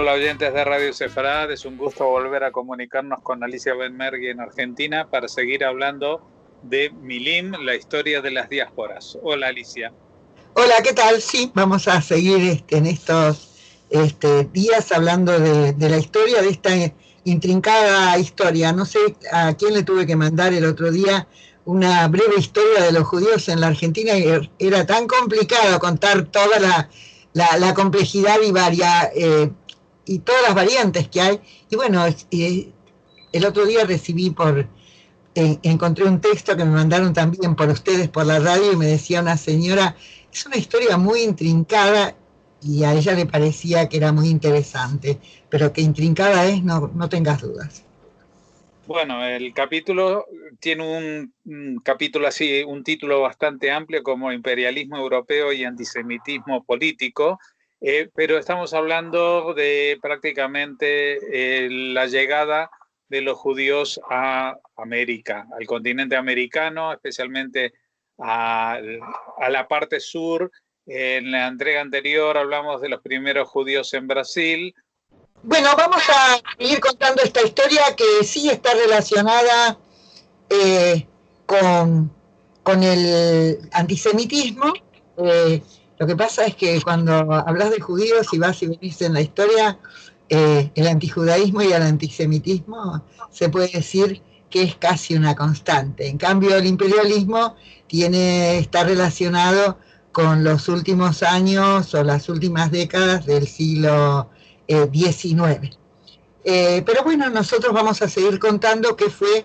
Hola oyentes de Radio Sefarad, es un gusto volver a comunicarnos con Alicia Benmergui en Argentina para seguir hablando de Milim, la historia de las diásporas. Hola Alicia. Hola, ¿qué tal? Sí, vamos a seguir en estos días hablando de la historia, de esta intrincada historia. No sé a quién le tuve que mandar el otro día una breve historia de los judíos en la Argentina y era tan complicado contar toda la complejidad y todas las variantes que hay. Y bueno, el otro día encontré un texto que me mandaron también por ustedes por la radio y me decía una señora, es una historia muy intrincada y a ella le parecía que era muy interesante, pero que intrincada es, no tengas dudas. Bueno, el capítulo tiene un capítulo así, un título bastante amplio como Imperialismo Europeo y Antisemitismo Político, pero estamos hablando de prácticamente la llegada de los judíos a América, al continente americano, especialmente a la parte sur. En la entrega anterior hablamos de los primeros judíos en Brasil. Bueno, vamos a seguir contando esta historia que sí está relacionada con el antisemitismo. Lo que pasa es que cuando hablas de judíos y vas y venís en la historia, el antijudaísmo y el antisemitismo se puede decir que es casi una constante. En cambio, el imperialismo está relacionado con los últimos años o las últimas décadas del siglo XIX. Pero bueno, nosotros vamos a seguir contando qué fue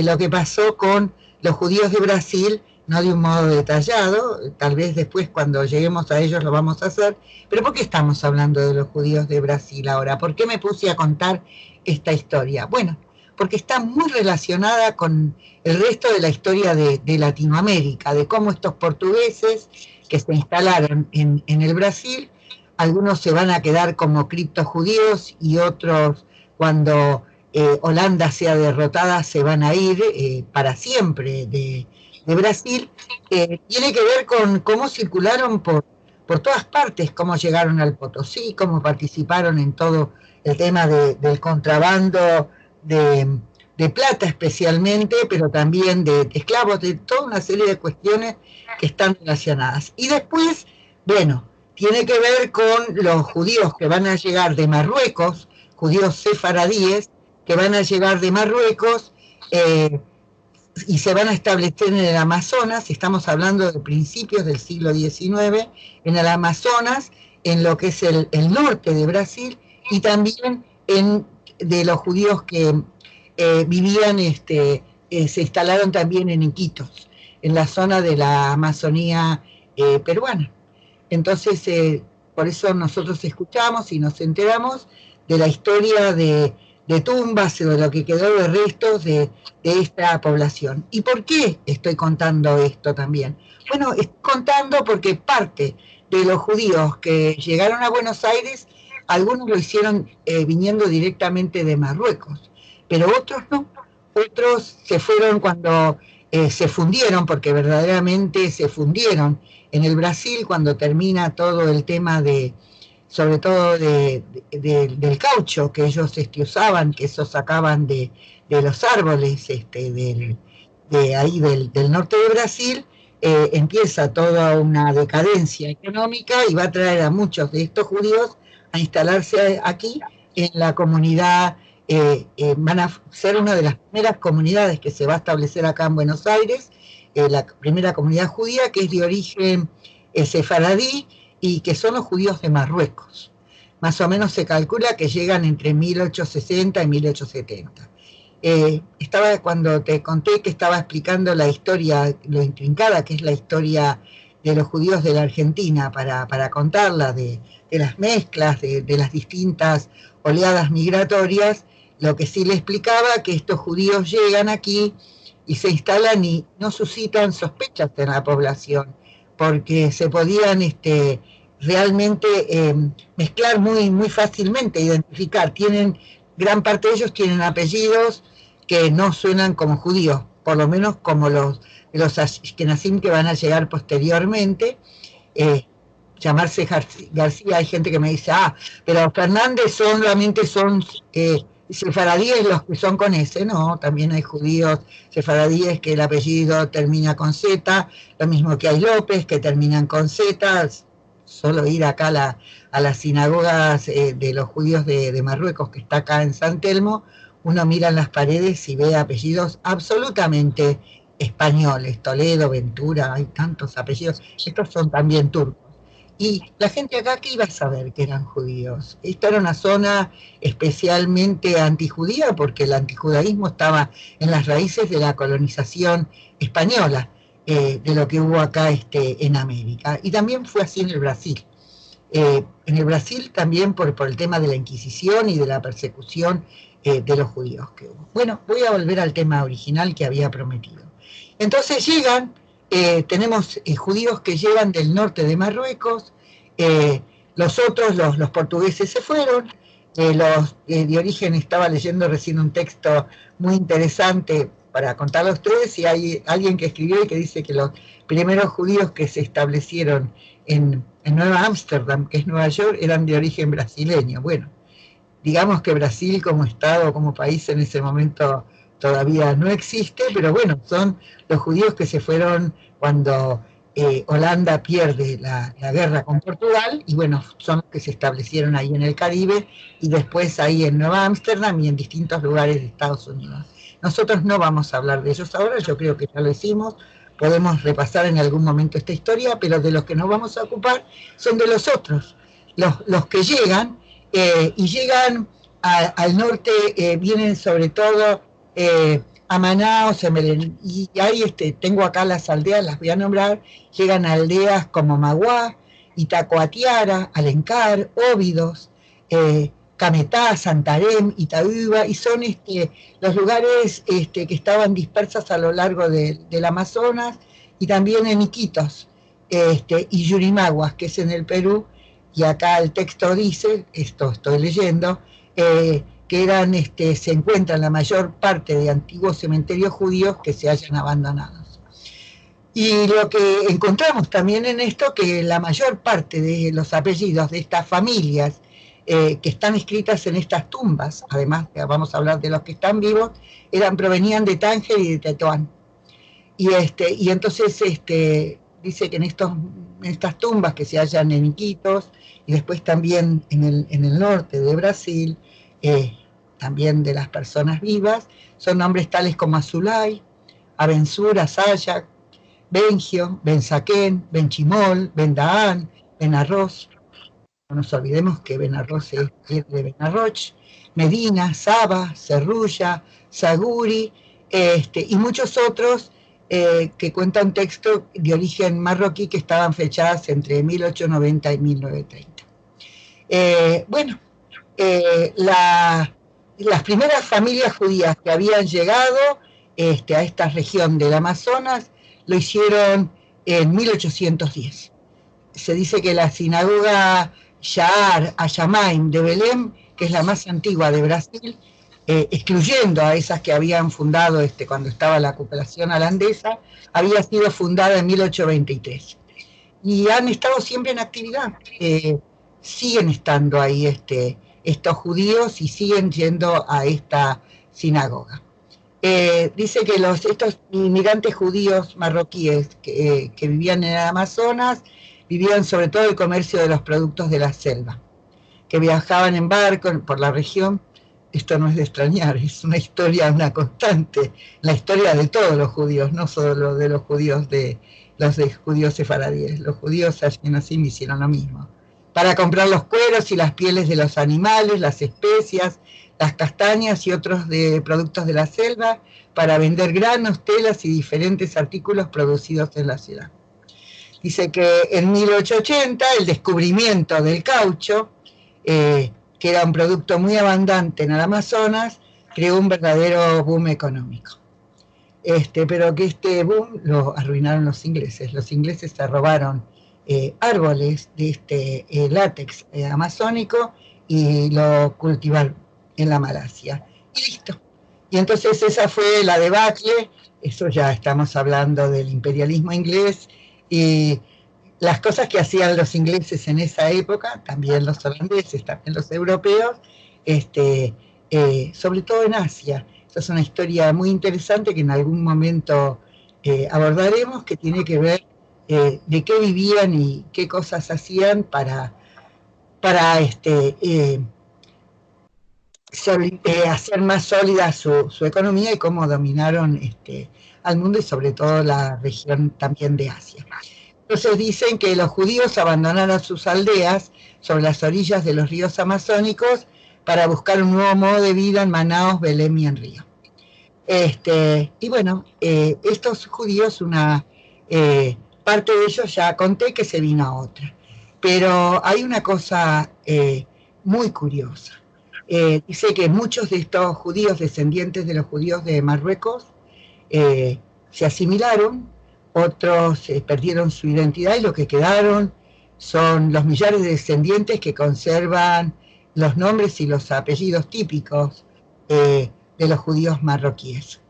lo que pasó con los judíos de Brasil, no de un modo detallado, tal vez después cuando lleguemos a ellos lo vamos a hacer, pero ¿por qué estamos hablando de los judíos de Brasil ahora? ¿Por qué me puse a contar esta historia? Bueno, porque está muy relacionada con el resto de la historia de Latinoamérica, de cómo estos portugueses que se instalaron en el Brasil, algunos se van a quedar como criptojudíos y otros cuando Holanda sea derrotada se van a ir para siempre de Brasil. Tiene que ver con cómo circularon por todas partes, cómo llegaron al Potosí, cómo participaron en todo el tema del contrabando de plata especialmente, pero también de esclavos, de toda una serie de cuestiones que están relacionadas. Y después, bueno, tiene que ver con los judíos que van a llegar de Marruecos, judíos sefaradíes, que van a llegar de Marruecos y se van a establecer en el Amazonas. Estamos hablando de principios del siglo XIX, en el Amazonas, en lo que es el norte de Brasil, y también de los judíos que vivían, se instalaron también en Iquitos, en la zona de la Amazonía peruana. Entonces, por eso nosotros escuchamos y nos enteramos de la historia de tumbas o de lo que quedó de restos de esta población. ¿Y por qué estoy contando esto también? Bueno, estoy contando porque parte de los judíos que llegaron a Buenos Aires, algunos lo hicieron viniendo directamente de Marruecos, pero otros no. Otros se fueron cuando se fundieron, porque verdaderamente se fundieron en el Brasil cuando termina todo el tema sobre todo del caucho que ellos usaban, que eso sacaban de los árboles de ahí del norte de Brasil. Empieza toda una decadencia económica y va a traer a muchos de estos judíos a instalarse aquí en la comunidad. Van a ser una de las primeras comunidades que se va a establecer acá en Buenos Aires, la primera comunidad judía que es de origen sefaradí y que son los judíos de Marruecos. Más o menos se calcula que llegan entre 1860 y 1870. Cuando te conté que estaba explicando la historia, lo intrincada que es la historia de los judíos de la Argentina, para contarla, de las mezclas, de las distintas oleadas migratorias, lo que sí le explicaba que estos judíos llegan aquí y se instalan y no suscitan sospechas en la población, porque se podían realmente mezclar muy, muy fácilmente, identificar. Gran parte de ellos tienen apellidos que no suenan como judíos, por lo menos como los ashkenazim que van a llegar posteriormente. llamarse García. Hay gente que me dice, pero Fernández solamente son sefaradíes los que son con S. No, también hay judíos sefaradíes que el apellido termina con Z, lo mismo que hay López que terminan con Z. Solo ir acá a las sinagogas de los judíos de Marruecos, que está acá en San Telmo, uno mira en las paredes y ve apellidos absolutamente españoles, Toledo, Ventura, hay tantos apellidos, estos son también turcos. Y la gente acá, ¿qué iba a saber que eran judíos? Esta era una zona especialmente antijudía, porque el antijudaísmo estaba en las raíces de la colonización española, de lo que hubo acá en América. Y también fue así en el Brasil. En el Brasil también por el tema de la Inquisición y de la persecución de los judíos que hubo. Bueno, voy a volver al tema original que había prometido. Entonces llegan, tenemos judíos que llegan del norte de Marruecos, los otros, los portugueses se fueron, los de origen, estaba leyendo recién un texto muy interesante para contarlo a ustedes, y hay alguien que escribió y que dice que los primeros judíos que se establecieron en Nueva Ámsterdam, que es Nueva York, eran de origen brasileño. Bueno, digamos que Brasil como Estado, como país en ese momento todavía no existe, pero bueno, son los judíos que se fueron cuando Holanda pierde la guerra con Portugal, y bueno, son los que se establecieron ahí en el Caribe, y después ahí en Nueva Ámsterdam y en distintos lugares de Estados Unidos. Nosotros no vamos a hablar de ellos ahora, yo creo que ya lo hicimos, podemos repasar en algún momento esta historia, pero de los que nos vamos a ocupar son de los otros, los que llegan, y llegan al norte, vienen sobre todo a Manaos, y ahí tengo acá las aldeas, las voy a nombrar, llegan a aldeas como Maguá, Itacoatiara, Alencar, Óbidos, Cametá, Santarém, Itaúba, y son los lugares que estaban dispersas a lo largo del Amazonas, y también en Iquitos, y Yurimaguas, que es en el Perú, y acá el texto dice, esto estoy leyendo, que se encuentran la mayor parte de antiguos cementerios judíos que se hallan abandonados. Y lo que encontramos también en esto, que la mayor parte de los apellidos de estas familias que están escritas en estas tumbas, además vamos a hablar de los que están vivos, provenían de Tánger y de Tetuán. Y entonces dice que en estas tumbas que se hallan en Iquitos, y después también en el norte de Brasil, también de las personas vivas, son nombres tales como Azulay, Abensur, Asayac, Bengio, Benzaquén, Benchimol, Bendaán, Benarroz. No nos olvidemos que Benarroz es de Benarroch, Medina, Saba, Cerrulla, Saguri, y muchos otros que cuentan textos de origen marroquí que estaban fechadas entre 1890 y 1930. Las primeras familias judías que habían llegado a esta región del Amazonas lo hicieron en 1810. Se dice que la sinagoga Sha'ar Hayamaim de Belém, que es la más antigua de Brasil, excluyendo a esas que habían fundado cuando estaba la ocupación holandesa, había sido fundada en 1823. Y han estado siempre en actividad. Siguen estando ahí estos judíos y siguen yendo a esta sinagoga. Dice que estos inmigrantes judíos marroquíes que vivían en el Amazonas vivían sobre todo el comercio de los productos de la selva, que viajaban en barco por la región. Esto no es de extrañar, es una historia, una constante, la historia de todos los judíos, no solo de los judíos judíos sefaradíes. Los judíos en así hicieron lo mismo. Para comprar los cueros y las pieles de los animales, las especias, las castañas y otros productos de la selva, para vender granos, telas y diferentes artículos producidos en la ciudad. Dice que en 1880 el descubrimiento del caucho, que era un producto muy abundante en el Amazonas, creó un verdadero boom económico. Pero que este boom lo arruinaron los ingleses. Los ingleses se robaron árboles de látex amazónico y lo cultivaron en la Malasia. Y listo. Y entonces esa fue la debacle. Eso ya estamos hablando del imperialismo inglés, y las cosas que hacían los ingleses en esa época, también los holandeses, también los europeos, sobre todo en Asia. Esa es una historia muy interesante que en algún momento abordaremos, que tiene que ver de qué vivían y qué cosas hacían para hacer más sólida su economía y cómo dominaron al mundo y sobre todo la región también de Asia. Entonces dicen que los judíos abandonaron sus aldeas sobre las orillas de los ríos amazónicos para buscar un nuevo modo de vida en Manaos, Belém y en Río. Y bueno, estos judíos, una parte de ellos ya conté que se vino a otra. Pero hay una cosa muy curiosa. Dice que muchos de estos judíos, descendientes de los judíos de Marruecos, se asimilaron, otros perdieron su identidad y lo que quedaron son los millares de descendientes que conservan los nombres y los apellidos típicos de los judíos marroquíes.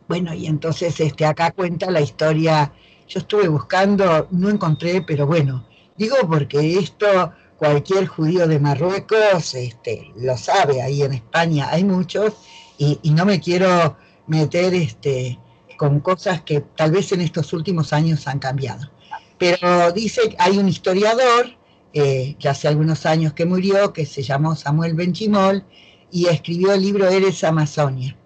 Bueno, y entonces acá cuenta la historia. Yo estuve buscando, no encontré, pero bueno, digo porque esto cualquier judío de Marruecos lo sabe, ahí en España hay muchos, y no me quiero meter con cosas que tal vez en estos últimos años han cambiado. Pero dice, hay un historiador, que hace algunos años que murió, que se llamó Samuel Benchimol, y escribió el libro Eres Amazonia,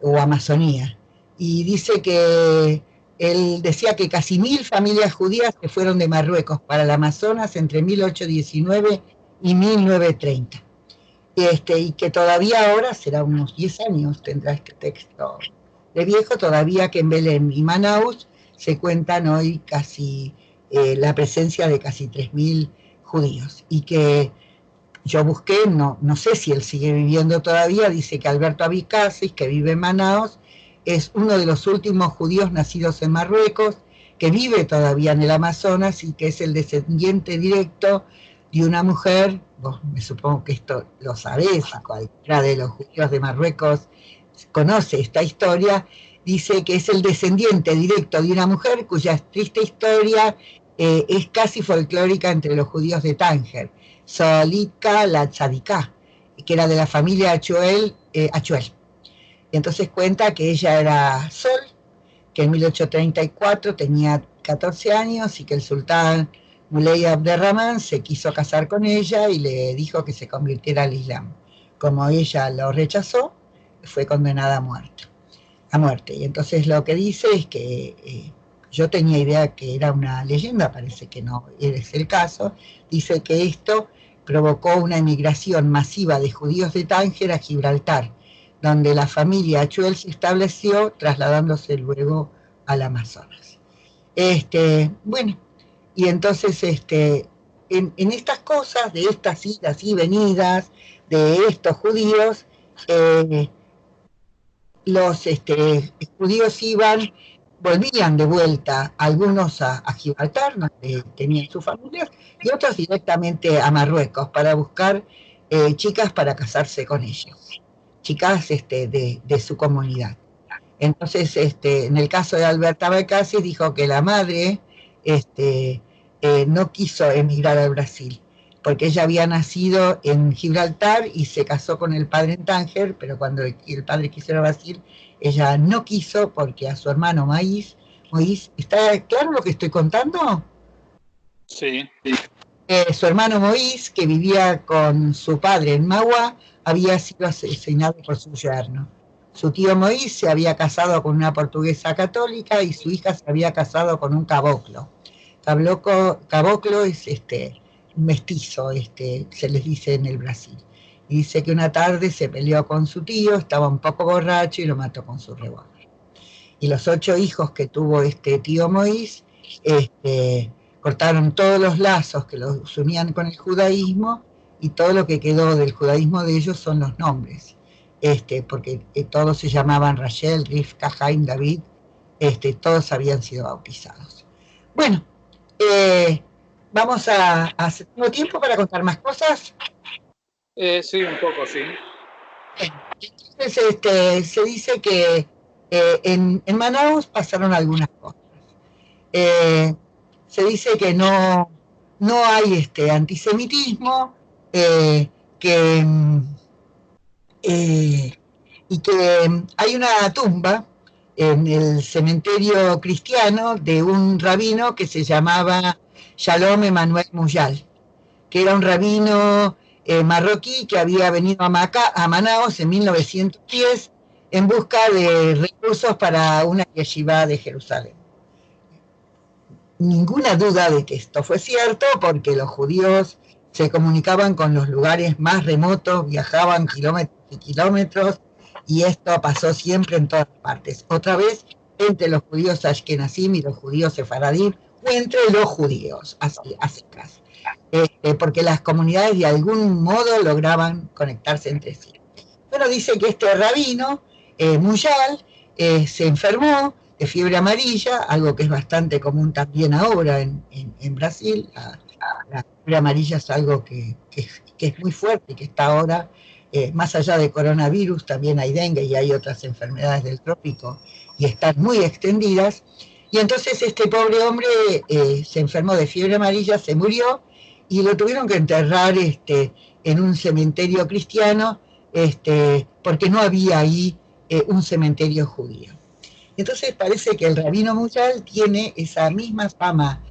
o Amazonía, y dice que él decía que casi 1000 familias judías se fueron de Marruecos para el Amazonas entre 1819 y 1930. Y que todavía ahora, será unos 10 años, tendrá este texto de viejo, todavía que en Belém y Manaus se cuentan hoy casi la presencia de casi 3000 judíos. Y que yo busqué, no sé si él sigue viviendo todavía, dice que Alberto Abicasis, que vive en Manaus, es uno de los últimos judíos nacidos en Marruecos, que vive todavía en el Amazonas y que es el descendiente directo de una mujer, vos me supongo que esto lo sabés, cualquiera de los judíos de Marruecos conoce esta historia, dice que es el descendiente directo de una mujer cuya triste historia es casi folclórica entre los judíos de Tánger, Solika la Tzadiká, que era de la familia Achuel. Entonces cuenta que ella era Sol, que en 1834 tenía 14 años y que el sultán Muley Abderramán se quiso casar con ella y le dijo que se convirtiera al Islam. Como ella lo rechazó, fue condenada a muerte. Y entonces lo que dice es que yo tenía idea que era una leyenda, parece que no es el caso. Dice que esto provocó una emigración masiva de judíos de Tánger a Gibraltar, donde la familia Achuel se estableció, trasladándose luego al Amazonas. Bueno, y entonces en estas cosas, de estas idas y venidas de estos judíos, los judíos volvían de vuelta, algunos a Gibraltar, donde tenían sus familias, y otros directamente a Marruecos para buscar chicas para casarse con ellos, chicas de su comunidad. Entonces, en el caso de Alberta Becasi, dijo que la madre no quiso emigrar al Brasil, porque ella había nacido en Gibraltar y se casó con el padre en Tánger, pero cuando el padre quiso ir a Brasil, ella no quiso porque a su hermano Moïse, ¿está claro lo que estoy contando? Sí. Su hermano Moïse, que vivía con su padre en Magua, había sido asesinado por su yerno. Su tío Moïse se había casado con una portuguesa católica y su hija se había casado con un caboclo. Caboclo es mestizo, se les dice en el Brasil. Y dice que una tarde se peleó con su tío, estaba un poco borracho y lo mató con su revólver. Y los 8 hijos que tuvo este tío Moïse, cortaron todos los lazos que los unían con el judaísmo, y todo lo que quedó del judaísmo de ellos son los nombres, porque todos se llamaban Rachel, Rivka, Jaim, David, todos habían sido bautizados. Bueno, vamos a ¿tengo tiempo para contar más cosas? Sí, un poco, sí. Entonces, se dice que en Manaus pasaron algunas cosas. se dice que no hay antisemitismo, que, y que hay una tumba en el cementerio cristiano de un rabino que se llamaba Shalom Emanuel Muyal, que era un rabino marroquí que había venido a Manaos en 1910 en busca de recursos para una yeshivá de Jerusalén. Ninguna duda de que esto fue cierto, porque los judíos se comunicaban con los lugares más remotos, viajaban kilómetros y kilómetros, y esto pasó siempre en todas partes. Otra vez, entre los judíos ashkenazim y los judíos sefaradim, o entre los judíos, así, a secas. Porque las comunidades de algún modo lograban conectarse entre sí. Bueno, dice que este rabino, Muyal, se enfermó de fiebre amarilla, algo que es bastante común también ahora en Brasil. La fiebre amarilla es algo que es muy fuerte y que está ahora, más allá de coronavirus, también hay dengue y hay otras enfermedades del trópico y están muy extendidas. Y entonces este pobre hombre se enfermó de fiebre amarilla, se murió y lo tuvieron que enterrar en un cementerio cristiano, porque no había ahí un cementerio judío. Entonces parece que el rabino Muyal tiene esa misma fama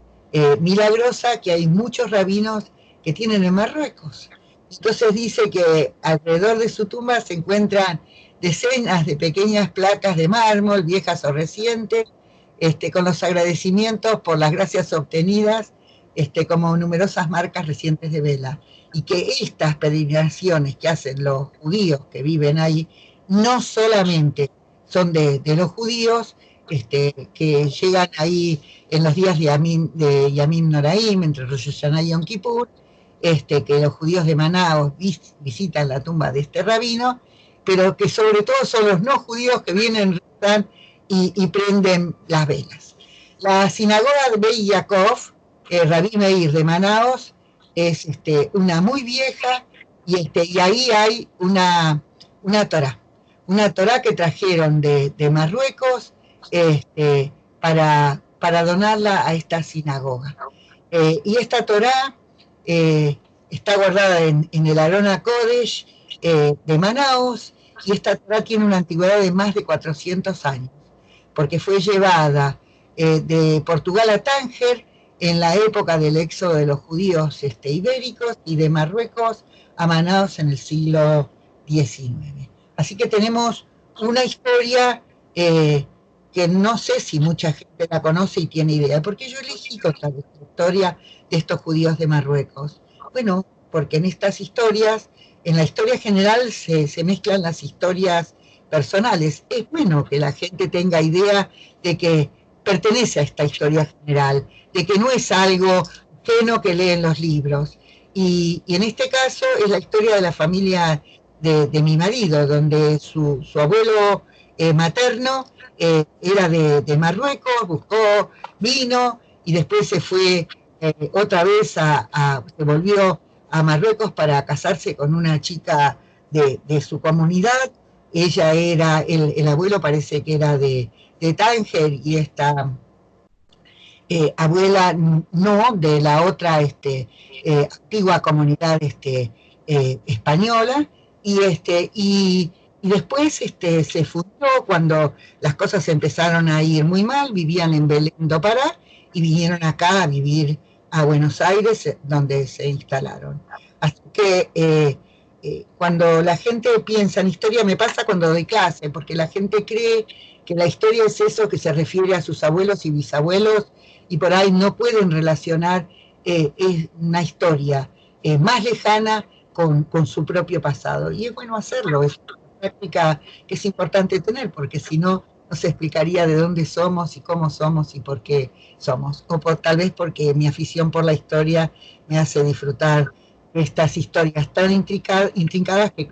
milagrosa que hay muchos rabinos que tienen en Marruecos. Entonces dice que alrededor de su tumba se encuentran decenas de pequeñas placas de mármol, viejas o recientes, con los agradecimientos por las gracias obtenidas, como numerosas marcas recientes de vela. Y que estas peregrinaciones que hacen los judíos que viven ahí no solamente son de los judíos, que llegan ahí en los días de Yamim Noraim, entre Rosh Hashanah y Yom Kippur, que los judíos de Manaos visitan la tumba de este rabino, pero que sobre todo son los no judíos que vienen, rezan y prenden las velas. La sinagoga de Beit Yaakov, Rabí Meir de Manaos, es una muy vieja, y ahí hay una Torá que trajeron de Marruecos para donarla a esta sinagoga. Y esta Torá está guardada en el Aron HaKodesh de Manaos, y esta Torá tiene una antigüedad de más de 400 años, porque fue llevada de Portugal a Tánger en la época del éxodo de los judíos ibéricos, y de Marruecos a Manaos en el siglo XIX. Así que tenemos una historia que no sé si mucha gente la conoce y tiene idea. ¿Por qué yo elegí contar esta historia de estos judíos de Marruecos? Bueno, porque en estas historias, en la historia general se mezclan las historias personales. Es bueno que la gente tenga idea de que pertenece a esta historia general, de que no es algo ajeno que leen los libros. Y en este caso es la historia de la familia de mi marido, donde su abuelo materno era de Marruecos, buscó vino y después se fue otra vez se volvió a Marruecos para casarse con una chica de su comunidad. Ella era, el abuelo parece que era de Tánger, y esta abuela no, de la otra antigua comunidad española. Y después se fundó cuando las cosas empezaron a ir muy mal. Vivían en Belém do Pará y vinieron acá a vivir a Buenos Aires, donde se instalaron. Así que cuando la gente piensa en historia, me pasa cuando doy clase, porque la gente cree que la historia es eso, que se refiere a sus abuelos y bisabuelos, y por ahí no pueden relacionar una historia más lejana con su propio pasado. Y es bueno hacerlo, es una práctica que es importante tener, porque si no, no se explicaría de dónde somos y cómo somos y por qué somos. O tal vez porque mi afición por la historia me hace disfrutar de estas historias tan intrincadas que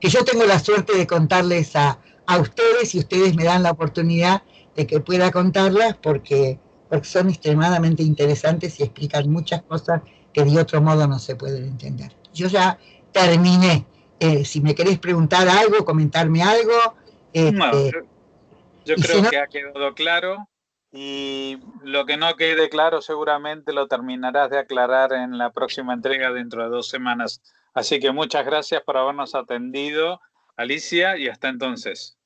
yo tengo la suerte de contarles a ustedes, y ustedes me dan la oportunidad de que pueda contarlas, porque son extremadamente interesantes y explican muchas cosas que de otro modo no se pueden entender. Yo ya terminé. Si me querés preguntar algo, comentarme algo. No, yo creo que ha quedado claro. Y lo que no quede claro seguramente lo terminarás de aclarar en la próxima entrega dentro de 2 semanas. Así que muchas gracias por habernos atendido, Alicia, y hasta entonces.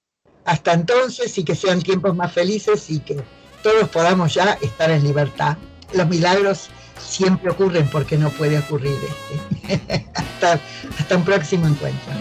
Hasta entonces, y que sean tiempos más felices y que todos podamos ya estar en libertad. Los milagros siempre ocurren porque no puede ocurrir. Hasta un próximo encuentro.